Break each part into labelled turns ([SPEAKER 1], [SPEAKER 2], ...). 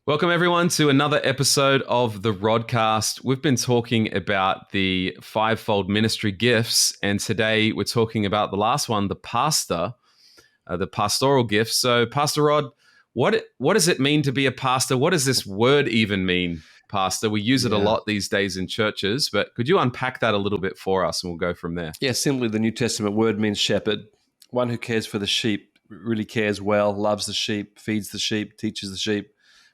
[SPEAKER 1] Welcome, everyone, to another episode of the Rodcast. We've been talking about the fivefold ministry gifts, and today we're talking about the last one, the pastor, the pastoral gift. So, Pastor Rod, what does it mean to be a pastor? What does this word even mean, pastor? We use it a lot these days in churches, but could you unpack that a little bit for us, and we'll go from there?
[SPEAKER 2] Yeah, simply the New Testament word means shepherd, one who cares for the sheep, really cares well, loves the sheep, feeds the sheep, teaches the sheep.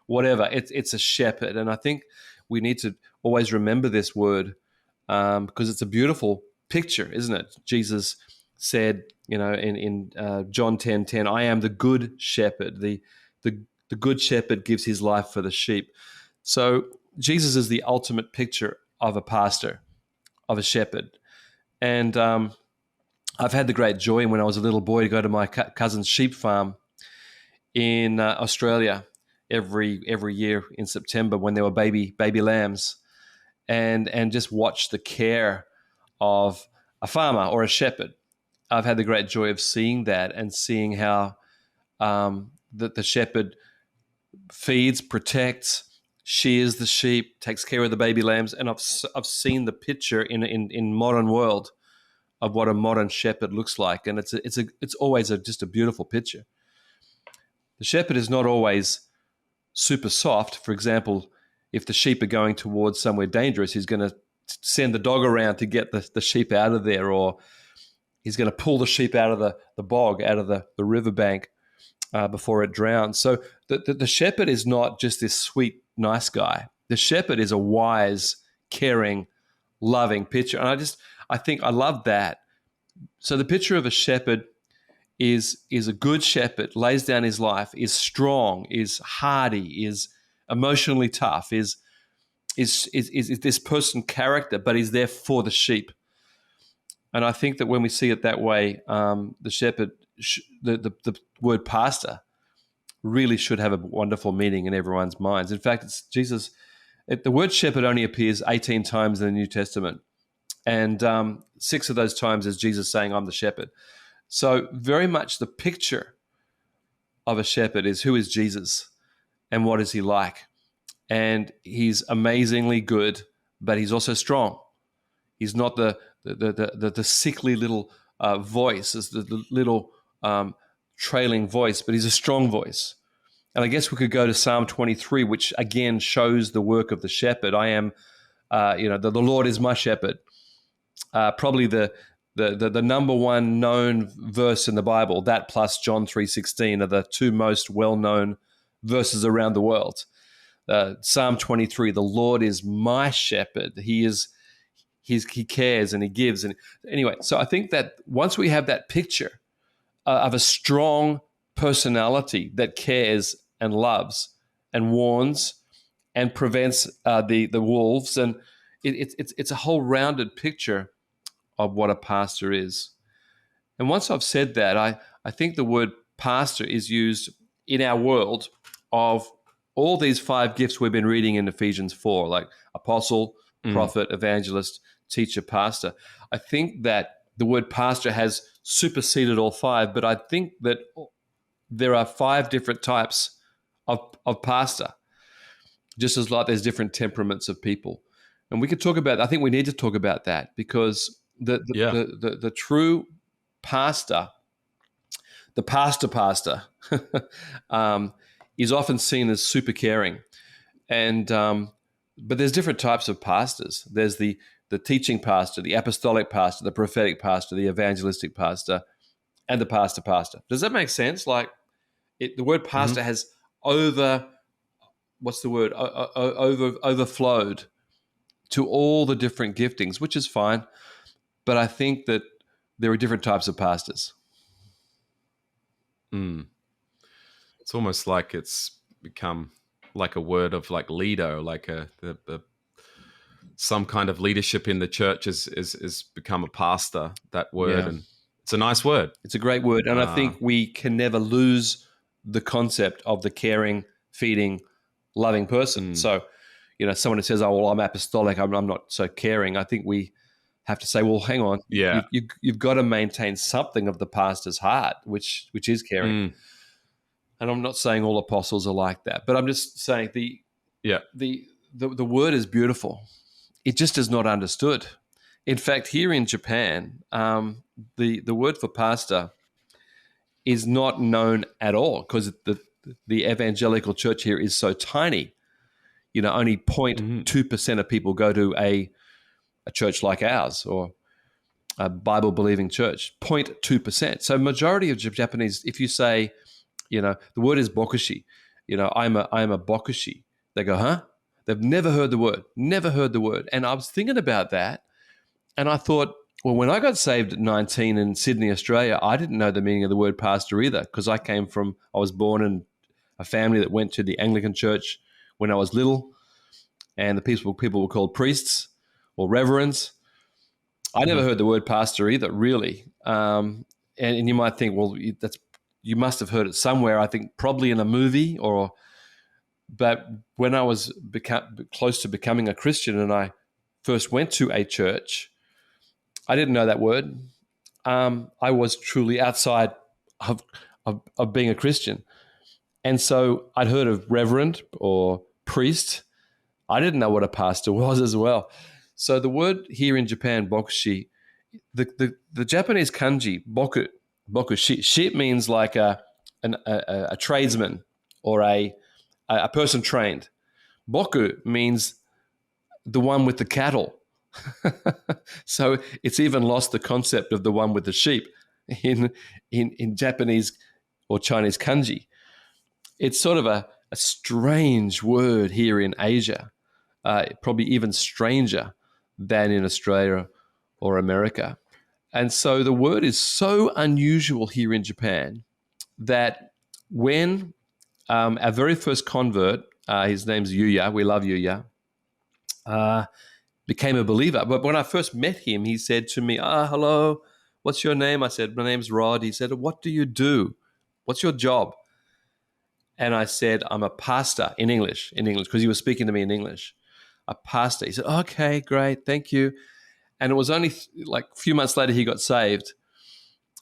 [SPEAKER 2] Whatever, it's a shepherd. And I think we need to always remember this word because it's a beautiful picture, isn't it? Jesus said, in John 10:10, I am the good shepherd. The good shepherd gives his life for the sheep. So Jesus is the ultimate picture of a pastor, of a shepherd. And I've had the great joy when I was a little boy to go to my cousin's sheep farm in Australia every year in September when there were baby lambs, and just watch the care of a farmer or a shepherd. I've had the great joy of seeing that and seeing how the shepherd feeds, protects, shears the sheep, takes care of the baby lambs, and I've seen the picture in modern world of what a modern shepherd looks like, and it's always just a beautiful picture. The shepherd is not always super soft. For example, if the sheep are going towards somewhere dangerous, he's going to send the dog around to get the sheep out of there, or he's going to pull the sheep out of the bog, out of the riverbank before it drowns. So the shepherd is not just this sweet, nice guy. The shepherd is a wise, caring, loving picture. And I think I love that. So the picture of a shepherd is a good shepherd, lays down his life, is strong, is hardy, is emotionally tough, is this person character, but he's there for the sheep. And I think that when we see it that way, the shepherd, the word pastor, really should have a wonderful meaning in everyone's minds. In fact, it's Jesus. The word shepherd only appears 18 times in the New Testament, and 6 of those times is Jesus saying, "I'm the shepherd." So very much the picture of a shepherd is who is Jesus and what is he like. And he's amazingly good, but he's also strong. He's not the sickly little voice, it's the little trailing voice, but he's a strong voice. And I guess we could go to Psalm 23, which again shows the work of the shepherd. I am, the Lord is my shepherd. Probably the number one known verse in the Bible, that plus John 3:16 are the two most well-known verses around the world. Psalm 23, the Lord is my shepherd. He cares and he gives. And anyway, so I think that once we have that picture of a strong personality that cares and loves and warns and prevents the wolves, and it's a whole rounded picture of what a pastor is. And once I've said that, I think the word pastor is used in our world of all these 5 gifts we've been reading in Ephesians 4, like apostle, prophet, evangelist, teacher, pastor. I think that the word pastor has superseded all 5, but I think that there are 5 different types of pastor, just as like there's different temperaments of people. And we could talk about, I think we need to talk about that, because the true pastor, the pastor, is often seen as super caring, and but there's different types of pastors. There's the teaching pastor, the apostolic pastor, the prophetic pastor, the evangelistic pastor, and the pastor. Does that make sense? Like the word pastor has overflowed to all the different giftings, which is fine. But I think that there are different types of pastors.
[SPEAKER 1] It's almost like it's become like a word of like leader, like some kind of leadership in the church is become a pastor, that word. Yeah. And it's a nice word.
[SPEAKER 2] It's a great word. And I think we can never lose the concept of the caring, feeding, loving person. So, someone who says, "Oh, well, I'm apostolic, I'm not so caring," I think we have to say, well, hang on.
[SPEAKER 1] Yeah.
[SPEAKER 2] You've got to maintain something of the pastor's heart, which is caring. And I'm not saying all apostles are like that, but I'm just saying
[SPEAKER 1] Yeah.
[SPEAKER 2] the word is beautiful. It just is not understood. In fact, here in Japan, the word for pastor is not known at all because the evangelical church here is so tiny. Only 0.2% of people go to a church like ours or a Bible-believing church. 0.2%. So majority of Japanese, if you say, the word is bokushi, I'm a bokushi, they go, huh? They've never heard the word. And I was thinking about that, and I thought, well, when I got saved at 19 in Sydney, Australia, I didn't know the meaning of the word pastor either because I was born in a family that went to the Anglican church when I was little, and the people were called priests or reverends. I never heard the word pastor either, really. And you might think, well, you must have heard it somewhere. I think probably in a movie but when I was close to becoming a Christian and I first went to a church, I didn't know that word. I was truly outside of being a Christian. And so I'd heard of reverend or priest. I didn't know what a pastor was as well. So the word here in Japan, bokushi, the Japanese kanji, bokushi, shi means like a tradesman or a person trained. Boku means the one with the cattle. So it's even lost the concept of the one with the sheep in Japanese or Chinese kanji. It's sort of a strange word here in Asia, probably even stranger than in Australia or America. And so the word is so unusual here in Japan that when our very first convert, his name's Yuya, we love Yuya, became a believer. But when I first met him, he said to me, hello, what's your name? I said, my name's Rod. He said, what do you do? What's your job? And I said, I'm a pastor in English, because he was speaking to me in English. A pastor. He said, okay, great, thank you. And it was only like a few months later he got saved.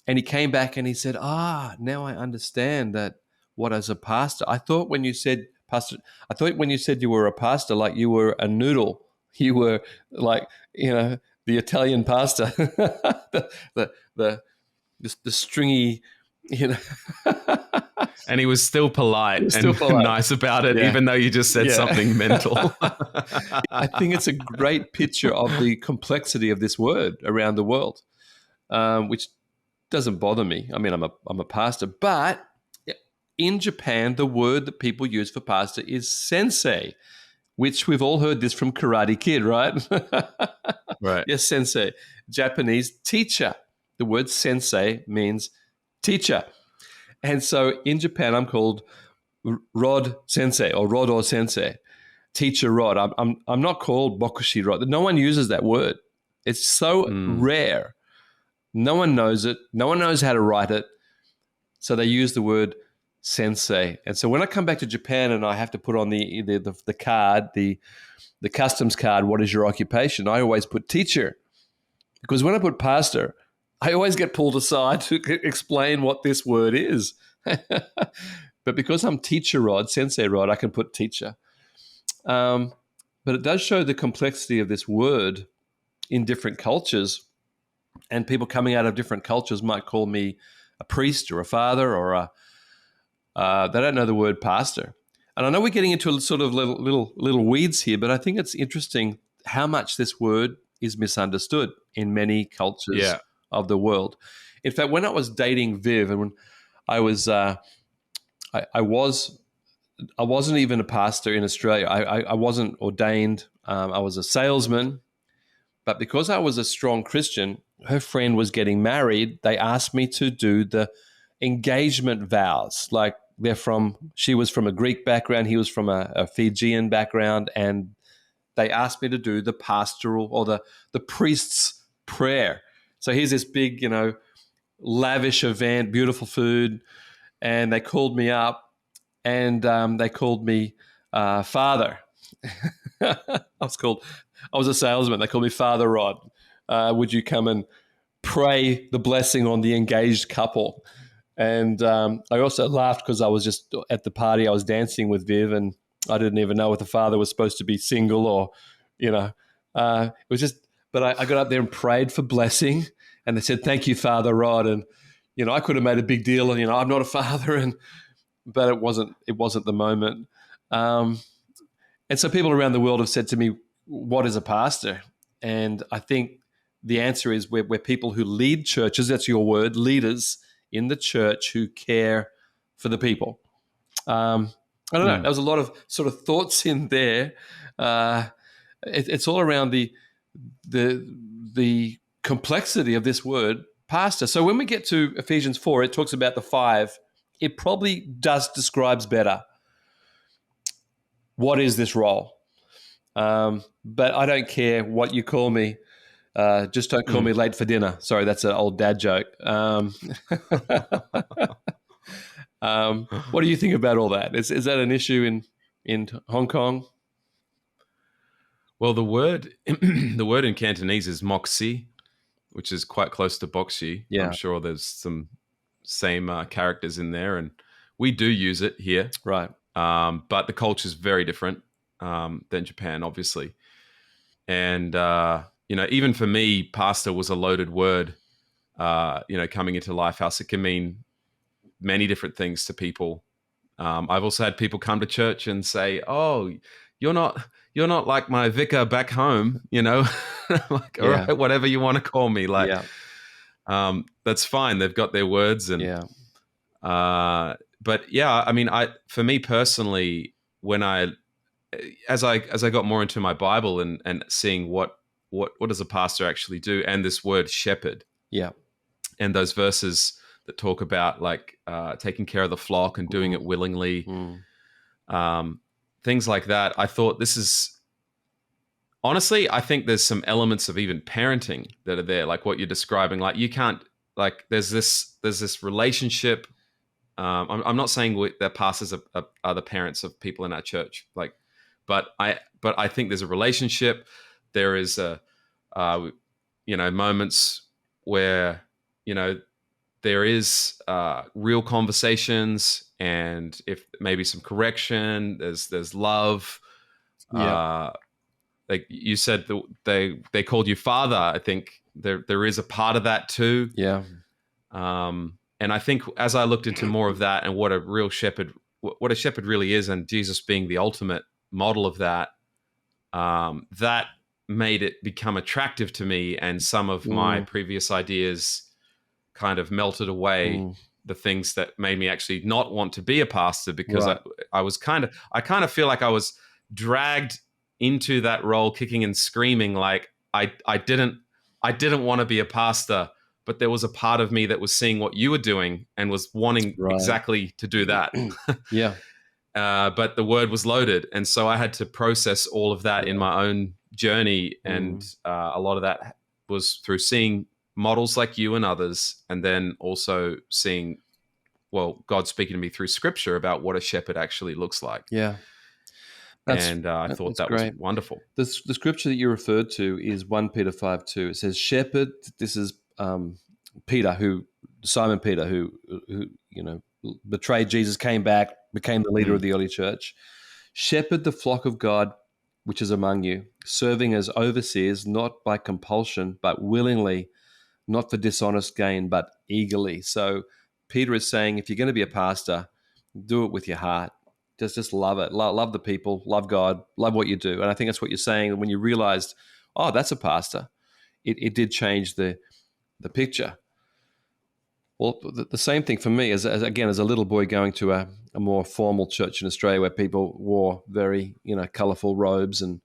[SPEAKER 2] And he came back and he said, now I understand that what as a pastor. I thought when you said you were a pastor, like you were a noodle. You were like, the Italian pasta, the stringy,
[SPEAKER 1] And he was still polite and nice about it, even though you just said something mental.
[SPEAKER 2] I think it's a great picture of the complexity of this word around the world, which doesn't bother me. I mean, I'm a pastor, but in Japan, the word that people use for pastor is sensei, which we've all heard this from Karate Kid, right?
[SPEAKER 1] Right.
[SPEAKER 2] Yes, sensei. Japanese teacher. The word sensei means teacher. And so in Japan, I'm called Rod Sensei or Rodo Sensei, teacher Rod. I'm not called Bokushi Rod. No one uses that word. It's so rare. No one knows it. No one knows how to write it. So they use the word sensei. And so when I come back to Japan and I have to put on the card, the customs card, what is your occupation? I always put teacher, because when I put pastor, I always get pulled aside to explain what this word is. But because I'm teacher Rod, sensei Rod, I can put teacher. But it does show the complexity of this word in different cultures, and people coming out of different cultures might call me a priest or a father or they don't know the word pastor. And I know we're getting into a sort of little weeds here, but I think it's interesting how much this word is misunderstood in many cultures of the world. In fact, when I was dating Viv, and when I was, I wasn't even a pastor in Australia. I wasn't ordained. I was a salesman. But because I was a strong Christian, her friend was getting married. They asked me to do the engagement vows. Like she was from a Greek background. He was from a Fijian background. And they asked me to do the pastoral or the priest's prayer. So here's this big, lavish event, beautiful food. And they called me up and they called me Father. I was a salesman. They called me Father Rod. Would you come and pray the blessing on the engaged couple? And I also laughed because I was just at the party. I was dancing with Viv, and I didn't even know if the father was supposed to be single or, it was just. But I got up there and prayed for blessing, and they said, "Thank you, Father Rod." And I could have made a big deal. I'm not a father, but it wasn't. It wasn't the moment. And so people around the world have said to me, "What is a pastor?" And I think the answer is we're people who lead churches. That's your word, leaders in the church who care for the people. I don't know. There was a lot of sort of thoughts in there. It's all around the complexity of this word, pastor. So when we get to Ephesians 4, it talks about the 5. It probably describes better what is this role. But I don't care what you call me. Just don't call me late for dinner. Sorry, that's an old dad joke. What do you think about all that? Is that an issue in Hong Kong?
[SPEAKER 1] Well, the word in Cantonese is moxie, which is quite close to boxy.
[SPEAKER 2] Yeah.
[SPEAKER 1] I'm sure there's some same characters in there, and we do use it here.
[SPEAKER 2] Right.
[SPEAKER 1] But the culture is very different than Japan, obviously. And even for me, pastor was a loaded word. Coming into Lifehouse, it can mean many different things to people. I've also had people come to church and say, "Oh, you're not like my vicar back home," like, all right, whatever you want to call me, like, that's fine. They've got their words, and but yeah, I mean, for me personally, when as I got more into my Bible and seeing what does a pastor actually do, and this word shepherd, and those verses that talk about like taking care of the flock and doing it willingly, things like that. I thought this is, honestly, I think there's some elements of even parenting that are there, like what you're describing. Like you can't, like there's this relationship. I'm not saying that pastors are the parents of people in our church, like, but I think there's a relationship. There is moments where there is real conversations, and if maybe some correction, there's love. Like you said, they called you father. I think there is a part of that too. And I think as I looked into more of that and what a shepherd really is, and Jesus being the ultimate model of that, that made it become attractive to me, and some of my previous ideas kind of melted away. The things that made me actually not want to be a pastor, because I kind of feel like I was dragged into that role kicking and screaming. Like I didn't want to be a pastor, but there was a part of me that was seeing what you were doing and was wanting exactly to do that. But the word was loaded, and so I had to process all of that in my own journey, and a lot of that was through seeing models like you and others, and then also seeing, God speaking to me through Scripture about what a shepherd actually looks like. I thought that was wonderful.
[SPEAKER 2] The scripture that you referred to is 1 Peter 5:2. It says, "Shepherd." This is Simon Peter, who betrayed Jesus, came back, became the leader of the early church. "Shepherd the flock of God, which is among you, serving as overseers, not by compulsion, but willingly, not for dishonest gain, but eagerly." So Peter is saying, if you're going to be a pastor, do it with your heart. Just love it. Love the people, love God, love what you do. And I think that's what you're saying. When you realized, oh, that's a pastor, it did change the picture. Well, the same thing for me as a little boy going to a more formal church in Australia where people wore very, colorful robes, and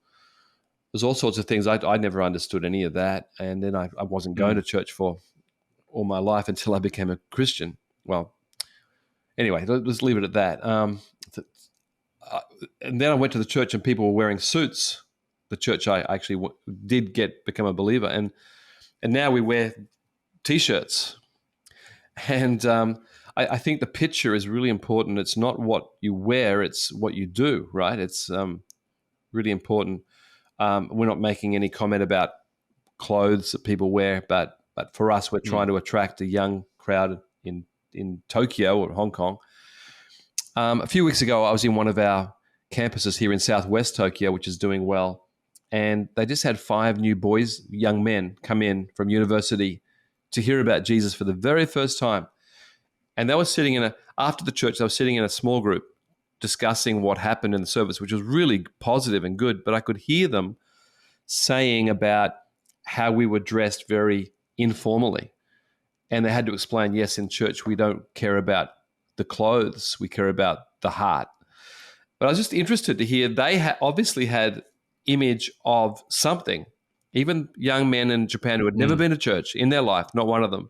[SPEAKER 2] there's all sorts of things. I never understood any of that. And then I wasn't going to church for all my life until I became a Christian. Well, anyway, let's leave it at that. And then I went to the church and people were wearing suits. The church I actually did become a believer. And now we wear T-shirts. And I think the picture is really important. It's not what you wear, it's what you do, right? It's really important. We're not making any comment about clothes that people wear, but for us, we're trying to attract a young crowd in in Tokyo or Hong Kong. A few weeks ago, I was in one of our campuses here in Southwest Tokyo, which is doing well. And they just had 5 new boys, young men, come in from university to hear about Jesus for the very first time. And they were sitting after the church, they were sitting in a small group discussing what happened in the service, which was really positive and good. But I could hear them saying about how we were dressed very informally. And they had to explain, yes, in church, we don't care about the clothes, we care about the heart. But I was just interested to hear they obviously had image of something. Even young men in Japan who had never been to church in their life, not one of them,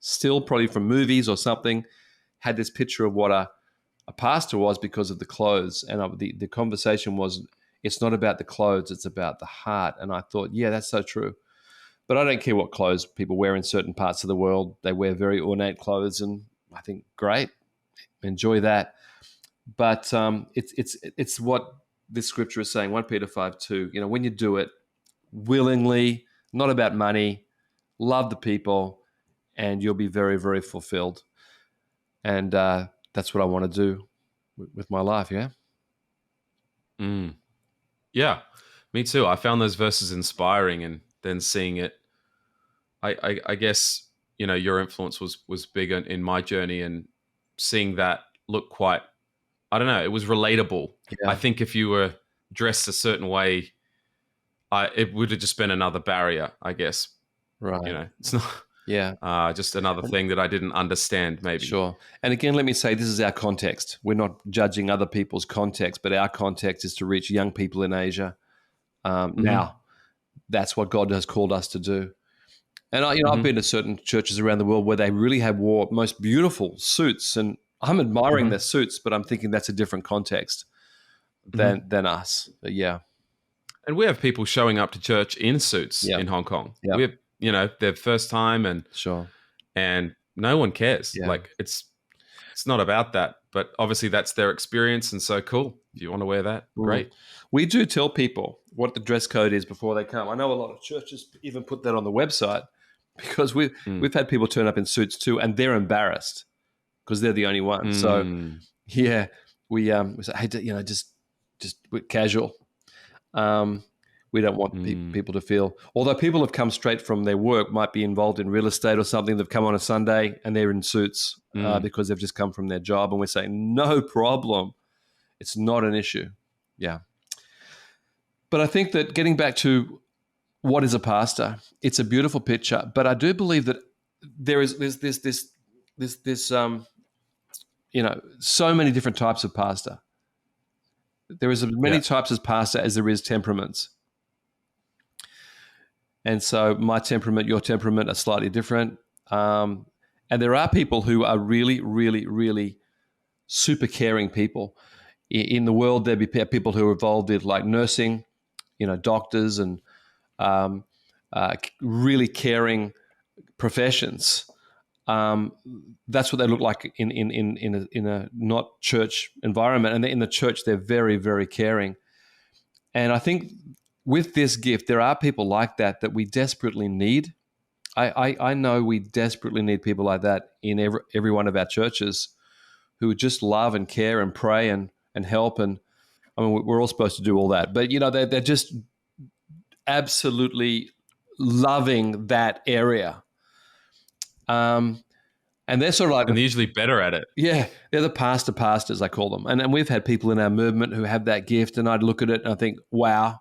[SPEAKER 2] still probably from movies or something, had this picture of what a pastor was because of the clothes. And the conversation was, it's not about the clothes, it's about the heart. And I thought, yeah, that's so true. But I don't care what clothes people wear in certain parts of the world. They wear very ornate clothes, and I think, great, enjoy that. But it's what this scripture is saying, 1 Peter 5:2. You know, when you do it willingly, not about money, love the people, and you'll be very, very fulfilled. And that's what I want to do with my life, yeah?
[SPEAKER 1] Yeah, me too. I found those verses inspiring, and then seeing it, I guess, you know, your influence was big in my journey, and seeing that look quite, I don't know, it was relatable.
[SPEAKER 2] Yeah.
[SPEAKER 1] I think if you were dressed a certain way, it would have just been another barrier, I guess.
[SPEAKER 2] Right.
[SPEAKER 1] You know, it's not just another thing that I didn't understand, maybe.
[SPEAKER 2] Sure. And again, let me say, this is our context. We're not judging other people's context, but our context is to reach young people in Asia. Now, that's what God has called us to do. And I've been to certain churches around the world where they really have wore most beautiful suits, and I'm admiring their suits, but I'm thinking that's a different context than us. But yeah.
[SPEAKER 1] And we have people showing up to church in suits in Hong Kong.
[SPEAKER 2] Yeah.
[SPEAKER 1] We have, you know, their first time, and
[SPEAKER 2] sure,
[SPEAKER 1] and no one cares.
[SPEAKER 2] Yeah.
[SPEAKER 1] Like it's not about that, but obviously that's their experience, and so cool. If you want to wear that, great.
[SPEAKER 2] We do tell people what the dress code is before they come. I know a lot of churches even put that on the website, because we've had people turn up in suits too, and they're embarrassed because they're the only one. So yeah, we say, hey, just we're casual. We don't want people to feel, although people have come straight from their work, might be involved in real estate or something. They've come on a Sunday and they're in suits because they've just come from their job, and we're saying, no problem. It's not an issue. Yeah. But I think that getting back to what is a pastor, it's a beautiful picture, but I do believe that there's so many different types of pastor. There is as many types of pastor as there is temperaments. And so my temperament, your temperament are slightly different. And there are people who are really, really, really super caring people. In the world, there'd be people who are involved in like nursing, doctors, and really caring professions. That's what they look like in a not church environment. And in the church, they're very, very caring. And I think with this gift, there are people like that we desperately need. I know we desperately need people like that in every one of our churches, who just love and care and pray and help. And I mean, we're all supposed to do all that, but they're just absolutely loving that area. And they're sort of like,
[SPEAKER 1] and they're usually better at it.
[SPEAKER 2] Yeah, they're the pastors, I call them. And we've had people in our movement who have that gift, and I'd look at it and I think, wow.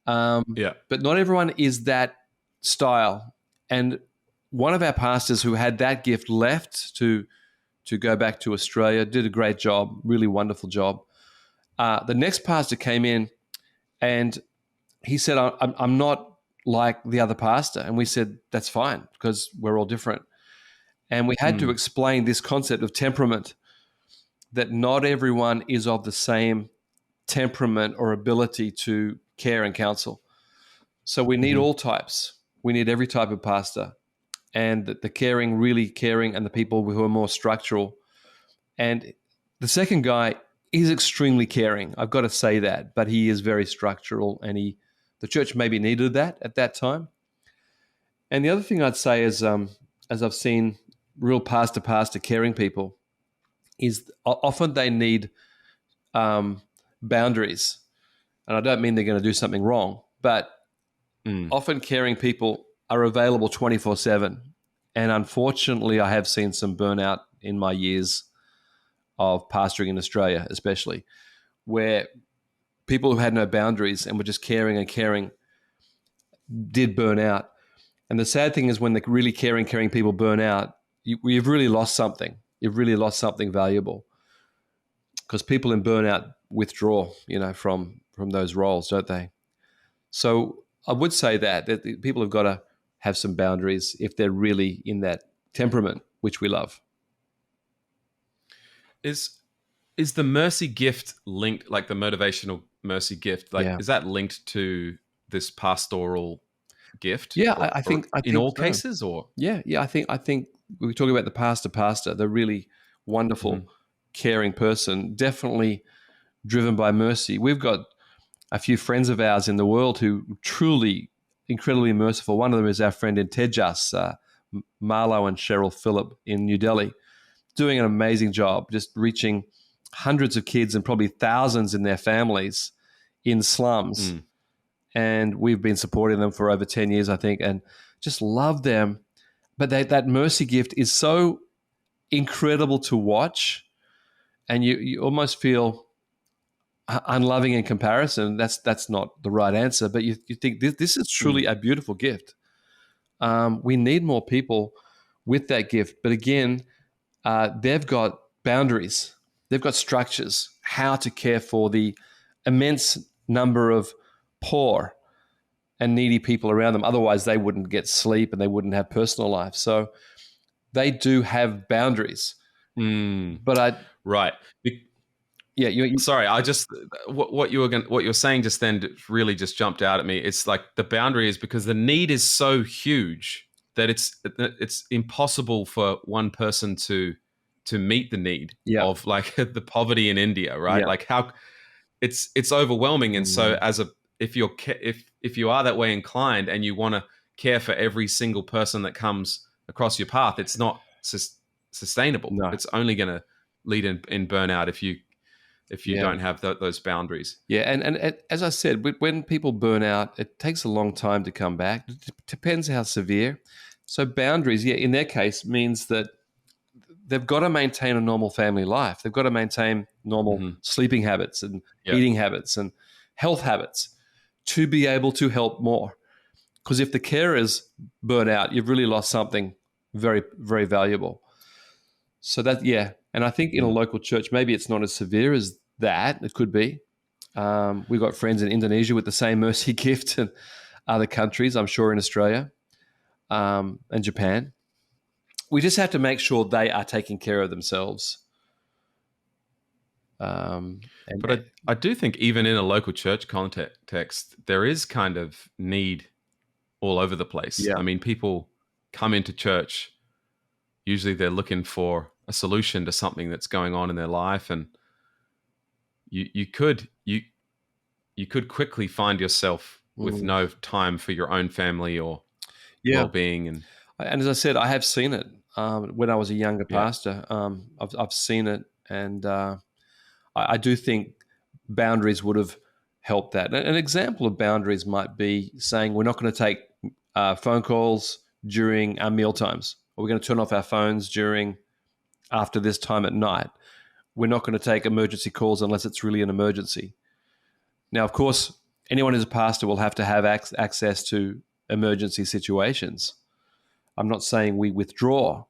[SPEAKER 2] But not everyone is that style. And one of our pastors who had that gift left to go back to Australia, did a great job, really wonderful job. The next pastor came in and he said, I'm not like the other pastor. And we said, that's fine, because we're all different. And we had to explain this concept of temperament, that not everyone is of the same temperament or ability to care and counsel. So we need all types. We need every type of pastor, and the caring, really caring, and the people who are more structural. And the second guy is extremely caring. I've got to say that, but he is very structural, and the church maybe needed that at that time. And the other thing I'd say is, as I've seen real pastor caring people is often they need boundaries. And I don't mean they're going to do something wrong, but often caring people are available 24/7. And unfortunately, I have seen some burnout in my years of pastoring in Australia, especially, where people who had no boundaries and were just caring and caring did burn out. And the sad thing is when the really caring people burn out, you've really lost something. You've really lost something valuable, because people in burnout withdraw, from those roles, don't they? So I would say that people have got to have some boundaries if they're really in that temperament, which we love.
[SPEAKER 1] Is the mercy gift linked, like the motivational mercy gift, like is that linked to this pastoral gift?
[SPEAKER 2] Yeah,
[SPEAKER 1] I
[SPEAKER 2] think
[SPEAKER 1] in all
[SPEAKER 2] so.
[SPEAKER 1] cases, or
[SPEAKER 2] I think we talk about the pastor, the really wonderful, caring person, definitely driven by mercy. We've got a few friends of ours in the world who truly incredibly merciful. One of them is our friend in Tejas, Marlo and Cheryl Phillip in New Delhi, doing an amazing job, just reaching hundreds of kids and probably thousands in their families in slums. And we've been supporting them for over 10 years, I think, and just love them. But that mercy gift is so incredible to watch, and you almost feel unloving in comparison. That's not the right answer, but you think this is truly a beautiful gift. We need more people with that gift. But again, they've got boundaries. They've got structures, how to care for the immense number of poor and needy people around them. Otherwise, they wouldn't get sleep and they wouldn't have personal life. So they do have boundaries. But
[SPEAKER 1] right. Sorry, I just what you were saying just then really just jumped out at me. It's like the boundary is because the need is so huge that it's impossible for one person to meet the need of like the poverty in India, right? Like how it's overwhelming, and so if you are that way inclined and you want to care for every single person that comes across your path, it's not sustainable.
[SPEAKER 2] No.
[SPEAKER 1] It's only going to lead in burnout if you don't have those boundaries.
[SPEAKER 2] Yeah, and as I said, when people burn out, it takes a long time to come back. It depends how severe. So boundaries, in their case, means that they've got to maintain a normal family life. They've got to maintain normal sleeping habits and eating habits and health habits to be able to help more. Because if the carers burn out, you've really lost something very, very valuable. So that, and I think in a local church, maybe it's not as severe as that. It could be. We've got friends in Indonesia with the same mercy gift, and other countries, I'm sure in Australia and Japan. We just have to make sure they are taking care of themselves.
[SPEAKER 1] But I do think even in a local church context, there is kind of need all over the place.
[SPEAKER 2] Yeah.
[SPEAKER 1] I mean, people come into church, usually they're looking for a solution to something that's going on in their life, and you could quickly find yourself with no time for your own family or well-being. And
[SPEAKER 2] as I said, I have seen it when I was a younger pastor. I've seen it, and I do think boundaries would have helped that. An example of boundaries might be saying we're not going to take phone calls during our meal times, or we're going to turn off our phones after this time at night. We're not going to take emergency calls unless it's really an emergency. Now, of course, anyone who's a pastor will have to have access to emergency situations. I'm not saying we withdraw.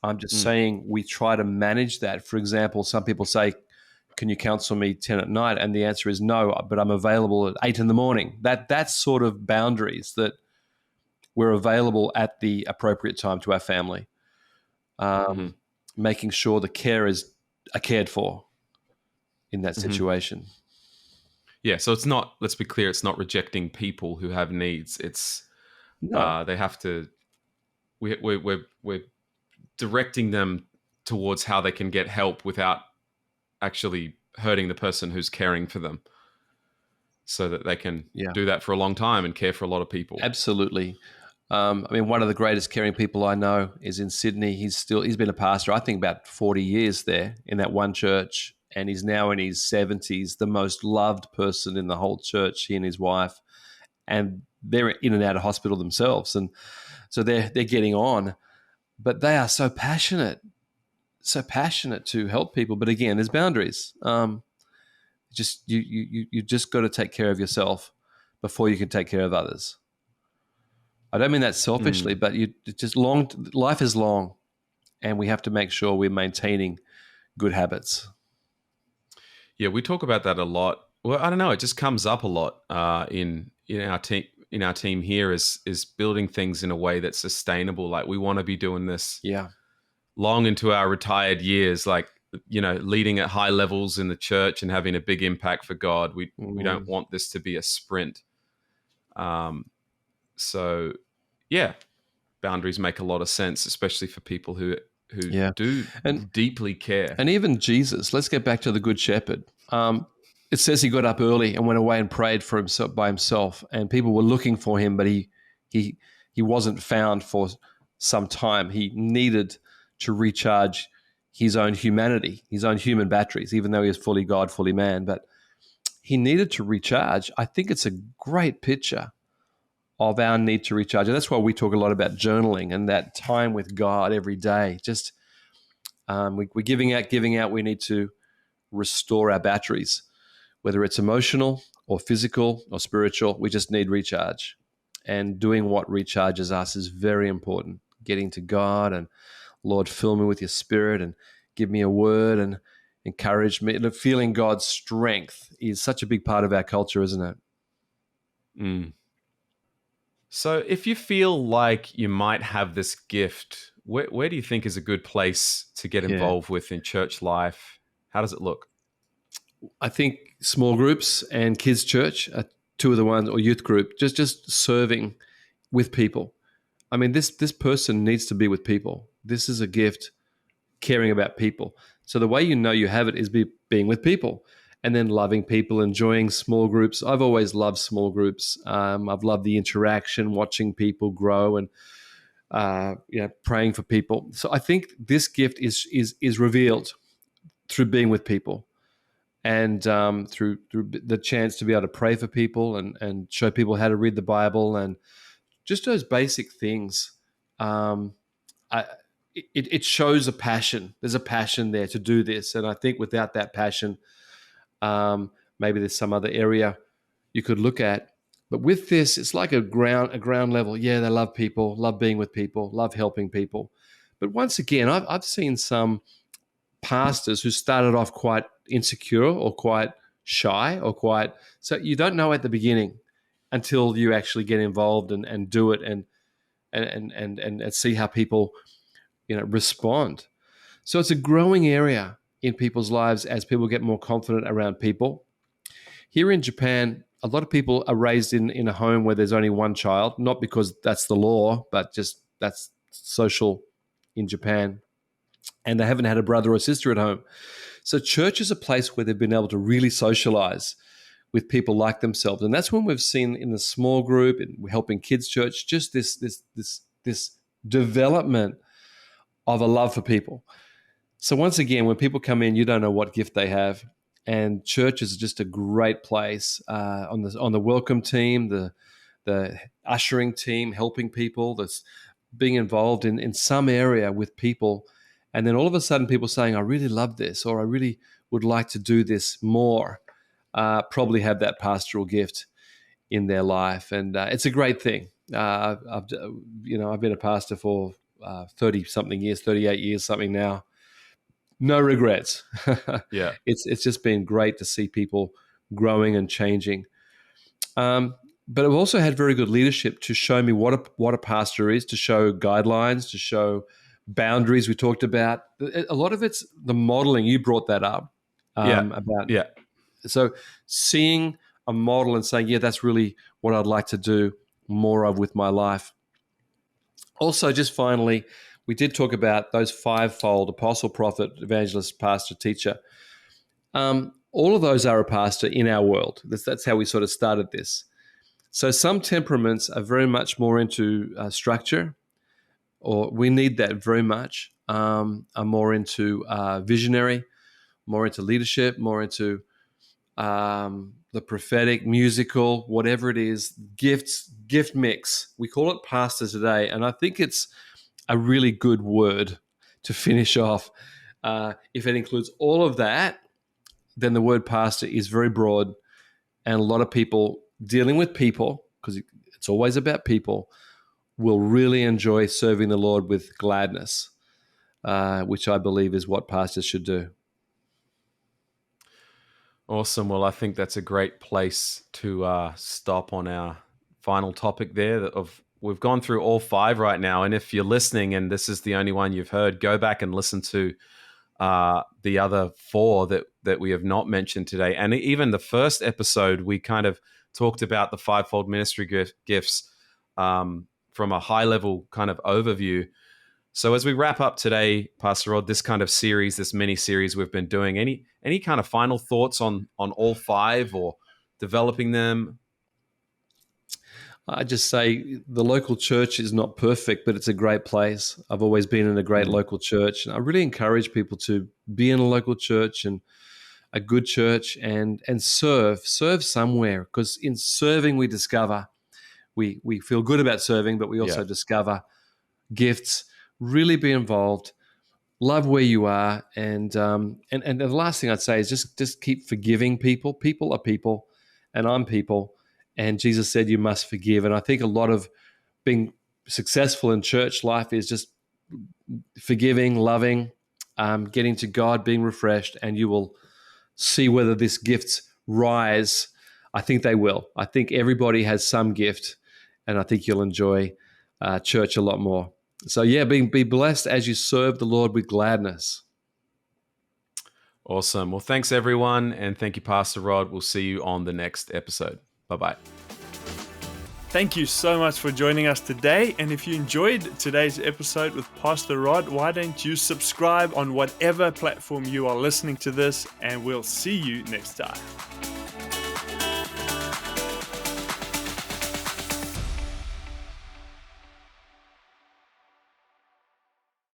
[SPEAKER 2] I'm just saying we try to manage that. For example, some people say, can you counsel me 10 at night? And the answer is no, but I'm available at 8 in the morning. That's sort of boundaries, that we're available at the appropriate time to our family. Making sure the carers are cared for in that situation.
[SPEAKER 1] Yeah, so it's not, let's be clear, it's not rejecting people who have needs. It's they have to, we're directing them towards how they can get help without actually hurting the person who's caring for them, so that they can do that for a long time and care for a lot of people.
[SPEAKER 2] Absolutely. I mean, one of the greatest caring people I know is in Sydney. He's been a pastor, I think, about 40 years there in that one church, and he's now in his 70s, the most loved person in the whole church, he and his wife, and they're in and out of hospital themselves, and so they're getting on, but they are so passionate to help people. But again, there's boundaries. Just you just got to take care of yourself before you can take care of others. I don't mean that selfishly, but life is long, and we have to make sure we're maintaining good habits.
[SPEAKER 1] Yeah, we talk about that a lot. Well, I don't know, it just comes up a lot in our team. In our team here is building things in a way that's sustainable. Like, we want to be doing this long into our retired years, like, leading at high levels in the church and having a big impact for God. We don't want this to be a sprint. So yeah, boundaries make a lot of sense, especially for people who do deeply care.
[SPEAKER 2] And even Jesus, let's get back to the Good Shepherd. It says he got up early and went away and prayed for himself by himself, and people were looking for him, but he wasn't found for some time. He needed to recharge his own humanity, his own human batteries, even though he was fully God, fully man. But he needed to recharge. I think it's a great picture of our need to recharge. And that's why we talk a lot about journaling and that time with God every day. Just we're giving out. We need to restore our batteries, whether it's emotional or physical or spiritual. We just need recharge. And doing what recharges us is very important. Getting to God and, Lord, fill me with your spirit and give me a word and encourage me. And feeling God's strength is such a big part of our culture, isn't it?
[SPEAKER 1] Mm. So if you feel like you might have this gift, where do you think is a good place to get involved with in church life? How does it look?
[SPEAKER 2] I think small groups and kids' church are two of the ones, or youth group, just serving with people. I mean, this person needs to be with people. This is a gift, caring about people. So the way you know you have it is being with people, and then loving people, enjoying small groups. I've always loved small groups. I've loved the interaction, watching people grow, and praying for people. So I think this gift is revealed through being with people, and through the chance to be able to pray for people and show people how to read the Bible, and just those basic things. It shows a passion. There's a passion there to do this, and I think without that passion, maybe there's some other area you could look at. But with this, it's like a ground level. Yeah, they love people, love being with people, love helping people. But once again, I've seen some pastors who started off quite insecure or quite shy or so you don't know at the beginning until you actually get involved and do it and see how people respond. So it's a growing area in people's lives as people get more confident around people. Here in Japan, a lot of people are raised in a home where there's only one child, not because that's the law, but just that's social in Japan. And they haven't had a brother or sister at home. So church is a place where they've been able to really socialize with people like themselves. And that's when we've seen in the small group and helping kids church, just this development of a love for people. So once again, when people come in, you don't know what gift they have. And church is just a great place on the welcome team, the ushering team, helping people, that's being involved in some area with people. And then all of a sudden people saying, I really love this, or I really would like to do this more, probably have that pastoral gift in their life. And it's a great thing. I've been a pastor for 30-something years, 38 years, something now. No regrets.
[SPEAKER 1] Yeah.
[SPEAKER 2] It's just been great to see people growing and changing. But I've also had very good leadership to show me what a pastor is, to show guidelines, to show boundaries we talked about. A lot of it's the modeling. You brought that up. So seeing a model and saying, yeah, that's really what I'd like to do more of with my life. Also, just finally, we did talk about those fivefold: apostle, prophet, evangelist, pastor, teacher. All of those are a pastor in our world. That's how we sort of started this. So some temperaments are very much more into structure, or we need that very much, are more into visionary, more into leadership, more into the prophetic, musical, whatever it is, gift mix. We call it pastor today, and I think it's a really good word to finish off. If it includes all of that, then the word pastor is very broad, and a lot of people dealing with people, because it's always about people, will really enjoy serving the Lord with gladness, which I believe is what pastors should do.
[SPEAKER 1] Awesome. Well, I think that's a great place to stop on our final topic there. We've gone through all 5 right now, and if you're listening and this is the only one you've heard, go back and listen to the other 4 that we have not mentioned today. And even the first episode, we kind of talked about the 5-fold ministry gifts from a high-level kind of overview. So as we wrap up today, Pastor Rod, this kind of series, this mini-series we've been doing, any kind of final thoughts on all 5 or developing them?
[SPEAKER 2] I just say the local church is not perfect, but it's a great place. I've always been in a great local church, and I really encourage people to be in a local church and a good church and serve somewhere, because in serving we discover we feel good about serving, but we also discover gifts. Really be involved, love where you are, and the last thing I'd say is just keep forgiving people. People are people, and I'm people, and Jesus said you must forgive. And I think a lot of being successful in church life is just forgiving, loving, getting to God, being refreshed, and you will see whether these gifts rise. I think they will. I think everybody has some gift, and I think you'll enjoy church a lot more. So be blessed as you serve the Lord with gladness.
[SPEAKER 1] Awesome. Well, thanks everyone, and thank you, Pastor Rod. We'll see you on the next episode. Bye-bye.
[SPEAKER 3] Thank you so much for joining us today. And if you enjoyed today's episode with Pastor Rod, why don't you subscribe on whatever platform you are listening to this, and we'll see you next time.